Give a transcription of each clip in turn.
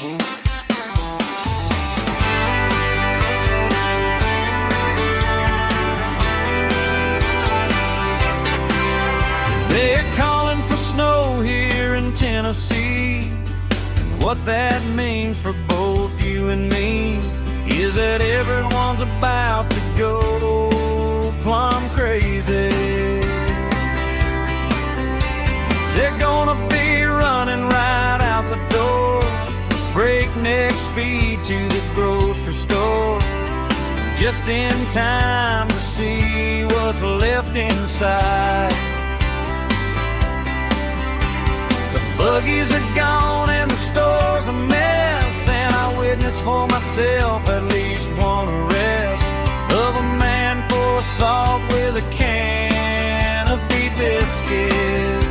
They're calling for snow here in Tennessee, and what that means for both you and me is that everyone's about to go plumb crazy. They're gonna be running right out the door, breakneck speed to the grocery store, just in time to see what's left inside. The buggies are gone and the store's a mess, and I witnessed for myself at least one arrest of a man for assault with a can of beef biscuits.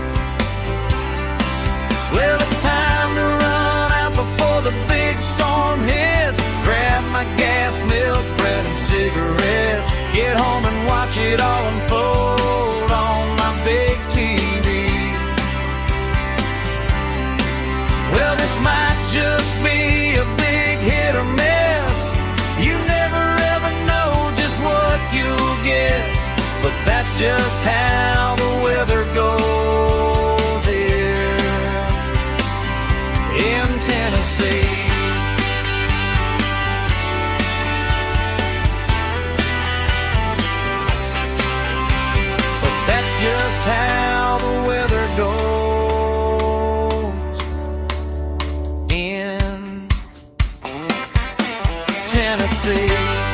Well, it's time to run out before the big storm hits. Grab my gas, milk, bread, and cigarettes. Get home and watch it all unfold on my big TV. Well, this might just be a big hit or miss. You never ever know just what you'll get, but that's just how the weather goes here in Tennessee. But that's just how the weather goes in Tennessee.